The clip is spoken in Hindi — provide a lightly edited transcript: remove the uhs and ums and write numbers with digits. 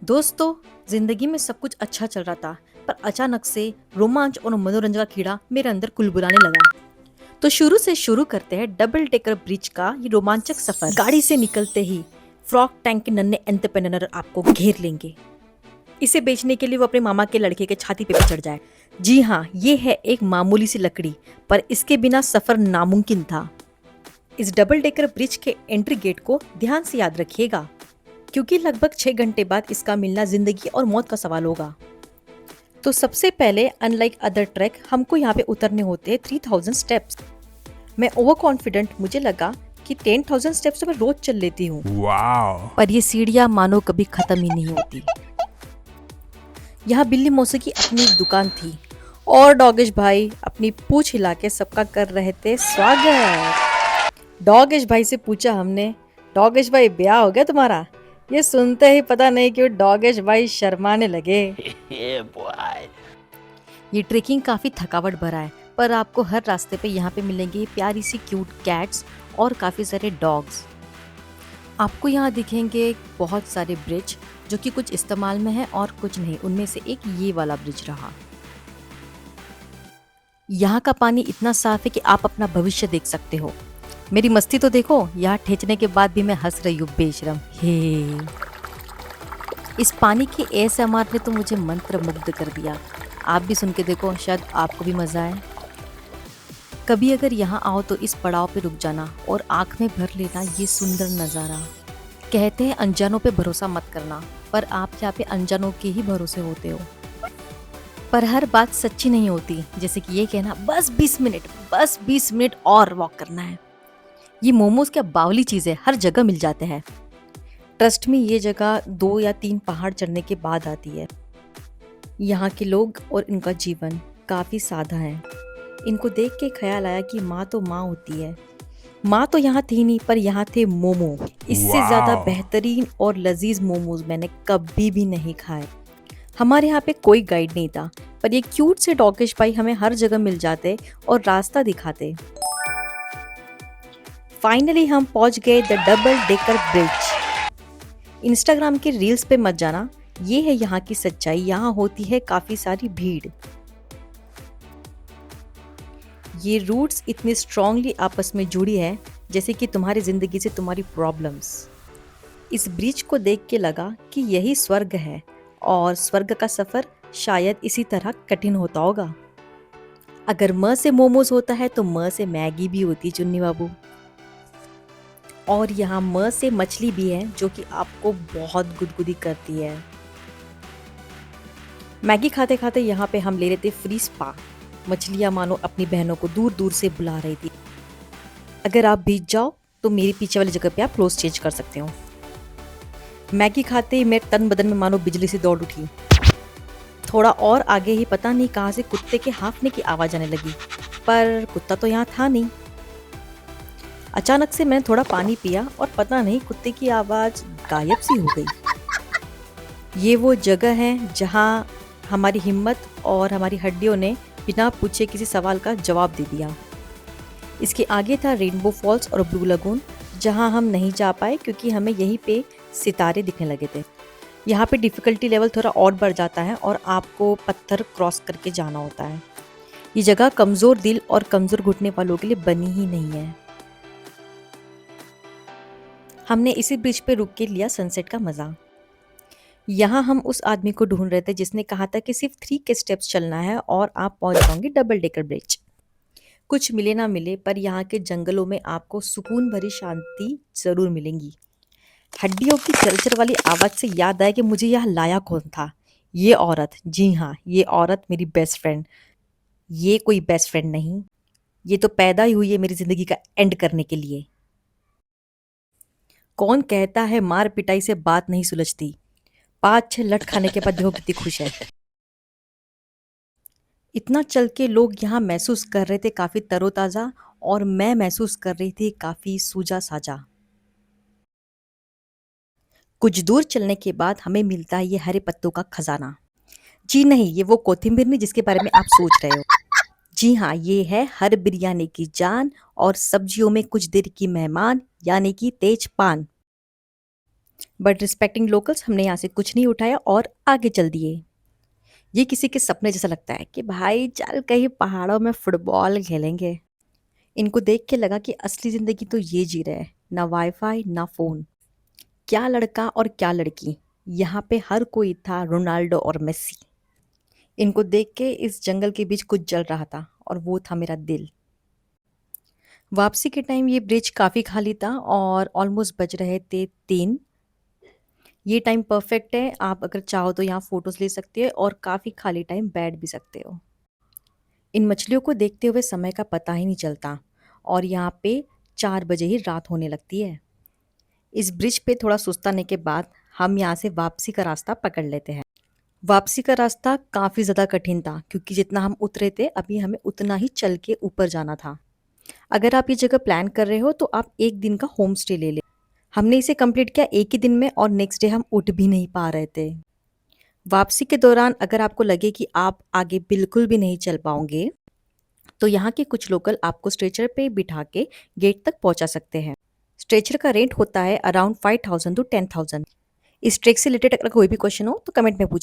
दोस्तों, जिंदगी में सब कुछ अच्छा चल रहा था, पर अचानक से रोमांच और मनोरंजन का कीड़ा मेरे अंदर कुलबुलाने लगा। तो शुरू करते हैं डबल डेकर ब्रिज का ये रोमांचक सफर। गाड़ी से निकलते ही फ्रॉक टैंक के नन्हे एंटरप्रेन्योर आपको घेर लेंगे। इसे बेचने के लिए वो अपने मामा के लड़के के छाती पे चढ़ जाए। जी हाँ, ये है एक मामूली सी लकड़ी, पर इसके बिना सफर नामुमकिन था। इस डबल डेकर ब्रिज के एंट्री गेट को ध्यान से याद रखिएगा, क्योंकि लगभग 6 घंटे बाद इसका मिलना जिंदगी और मौत का सवाल होगा। तो सबसे पहले अनलाइक अदर ट्रैक हमको यहाँ पे उतरने होते हैं 3000 स्टेप्स। मैं ओवर कॉन्फिडेंट, मुझे लगा कि 10,000 स्टेप्स तो मैं रोज चल लेती हूँ। पर ये सीढ़ियाँ मानो कभी खत्म ही नहीं होती। यहाँ बिल्ली मौसी की अपनी एक दुकान थी और डॉगेश भाई अपनी पूंछ हिला के सबका कर रहे थे स्वागत। डॉगेश भाई से पूछा हमने, डॉगेश भाई ब्याह हो गया तुम्हारा? ये सुनते ही पता नहीं क्यों डॉगेश भाई शर्माने लगे। ये ट्रेकिंग काफी थकावट भरा है, पर आपको हर रास्ते पे यहाँ पे मिलेंगे प्यारी सी क्यूट कैट्स और काफी सारे डॉग्स। आपको यहाँ दिखेंगे बहुत सारे ब्रिज जो कि कुछ इस्तेमाल में है और कुछ नहीं। उनमें से एक ये वाला ब्रिज रहा। यहाँ का पानी इतना साफ है कि आप अपना भविष्य देख सकते हो। मेरी मस्ती तो देखो, यहाँ ठेचने के बाद भी मैं हंस रही हूँ बेशरम। हे, इस पानी के एएसएमआर ने तो मुझे मंत्र मुग्ध कर दिया। आप भी सुन के देखो, शायद आपको भी मजा आए। कभी अगर यहाँ आओ तो इस पड़ाव पे रुक जाना और आंख में भर लेना ये सुंदर नज़ारा। कहते हैं अनजानों पे भरोसा मत करना, पर आप यहाँ पे अनजानों के ही भरोसे होते हो। पर हर बात सच्ची नहीं होती, जैसे कि ये कहना बस 20 मिनट और वॉक करना है। ये मोमोज क्या बावली चीज़ है, हर जगह मिल जाते हैं। ट्रस्ट में ये जगह 2 या 3 पहाड़ चढ़ने के बाद आती है। यहाँ के लोग और इनका जीवन काफ़ी सादा है। इनको देख के ख्याल आया कि माँ तो माँ होती है। माँ तो यहाँ थी नहीं, पर यहाँ थे मोमो। इससे ज़्यादा बेहतरीन और लजीज मोमोज मैंने कभी भी नहीं खाए। हमारे यहाँ पे कोई गाइड नहीं था, पर ये क्यूट से डॉगिश भाई हमें हर जगह मिल जाते और रास्ता दिखाते। फाइनली हम पहुंच गए the double decker bridge. Instagram के रील्स पे मत जाना, ये है यहाँ की सच्चाई। यहाँ होती है काफी सारी भीड़। ये रूट्स इतनी स्ट्रांगली आपस में जुड़ी है जैसे कि तुम्हारी जिंदगी से तुम्हारी प्रॉब्लम्स। इस ब्रिज को देख के लगा कि यही स्वर्ग है, और स्वर्ग का सफर शायद इसी तरह कठिन होता होगा। अगर म से मोमोज होता है तो म से मैगी भी होती, चुन्नी बाबू। और यहाँ म से मछली भी है जो कि आपको बहुत गुदगुदी करती है। मैगी खाते खाते यहाँ पे हम ले रहे थे फ्री स्पा। मछलियाँ मानो अपनी बहनों को दूर दूर से बुला रही थी। अगर आप भीग जाओ तो मेरी पीछे वाली जगह पे आप क्लोथ चेंज कर सकते हो। मैगी खाते ही मेरे तन बदन में मानो बिजली से दौड़ उठी। थोड़ा और आगे ही पता नहीं कहाँ से कुत्ते के हाँफने की आवाज़ आने लगी, पर कुत्ता तो यहाँ था नहीं। अचानक से मैंने थोड़ा पानी पिया और पता नहीं कुत्ते की आवाज़ गायब सी हो गई। ये वो जगह है जहाँ हमारी हिम्मत और हमारी हड्डियों ने बिना पूछे किसी सवाल का जवाब दे दिया। इसके आगे था रेनबो फॉल्स और ब्लू लगून, जहाँ हम नहीं जा पाए क्योंकि हमें यहीं पे सितारे दिखने लगे थे। यहाँ पे डिफ़िकल्टी लेवल थोड़ा और बढ़ जाता है और आपको पत्थर क्रॉस करके जाना होता है। ये जगह कमज़ोर दिल और कमज़ोर घुटने वालों के लिए बनी ही नहीं है। हमने इसी ब्रिज पे रुक के लिया सनसेट का मज़ा। यहाँ हम उस आदमी को ढूंढ रहे थे जिसने कहा था कि सिर्फ 3 के स्टेप्स चलना है और आप पहुँच जाओगे डबल डेकर ब्रिज। कुछ मिले ना मिले, पर यहाँ के जंगलों में आपको सुकून भरी शांति ज़रूर मिलेंगी। हड्डियों की चरचर वाली आवाज़ से याद आया कि मुझे यहाँ लाया कौन था। ये औरत, जी हाँ, ये औरत मेरी बेस्ट फ्रेंड। ये कोई बेस्ट फ्रेंड नहीं, ये तो पैदा ही हुई है मेरी ज़िंदगी का एंड करने के लिए। कौन कहता है मार पिटाई से बात नहीं सुलझती? 5-6 लठ खाने के बाद देखो कितनी खुश है। इतना चल के लोग यहाँ महसूस कर रहे थे काफ़ी तरोताज़ा, और मैं महसूस कर रही थी काफ़ी सूजा साजा। कुछ दूर चलने के बाद हमें मिलता है ये हरे पत्तों का खजाना। जी नहीं, ये वो कोथिंबीर नहीं जिसके बारे में आप सोच रहे हो। जी हाँ, ये है हर बिरयानी की जान और सब्जियों में कुछ देर की मेहमान, यानी कि तेज पान। बट रिस्पेक्टिंग लोकल्स हमने यहाँ से कुछ नहीं उठाया और आगे चल दिए। ये किसी के सपने जैसा लगता है कि भाई चल कहीं पहाड़ों में फुटबॉल खेलेंगे। इनको देख के लगा कि असली ज़िंदगी तो ये जी रहे हैं, ना वाईफाई ना फ़ोन। क्या लड़का और क्या लड़की, यहाँ पे हर कोई था रोनाल्डो और मेसी। इनको देख के इस जंगल के बीच कुछ जल रहा था और वो था मेरा दिल। वापसी के टाइम ये ब्रिज काफ़ी खाली था और ऑलमोस्ट बज रहे थे 3। ये टाइम परफेक्ट है, आप अगर चाहो तो यहाँ फ़ोटोज़ ले सकते हो और काफ़ी खाली टाइम बैठ भी सकते हो। इन मछलियों को देखते हुए समय का पता ही नहीं चलता और यहाँ पे 4 बजे ही रात होने लगती है। इस ब्रिज पे थोड़ा सुस्ताने के बाद हम यहाँ से वापसी का रास्ता पकड़ लेते हैं। वापसी का रास्ता काफ़ी ज़्यादा कठिन था क्योंकि जितना हम उतरे थे अभी हमें उतना ही चल के ऊपर जाना था। अगर आप ये जगह प्लान कर रहे हो तो आप 1 दिन का होम स्टे ले लें। हमने इसे कंप्लीट किया 1 ही दिन में और नेक्स्ट डे हम उठ भी नहीं पा रहे थे। वापसी के दौरान अगर आपको लगे कि आप आगे बिल्कुल भी नहीं चल पाओगे, तो यहाँ के कुछ लोकल आपको स्ट्रेचर पे बिठा के गेट तक पहुँचा सकते हैं। स्ट्रेचर का रेंट होता है अराउंड 5000 टू 10,000। इस ट्रेक से रिलेटेड अगर कोई भी क्वेश्चन हो तो कमेंट में पूछे।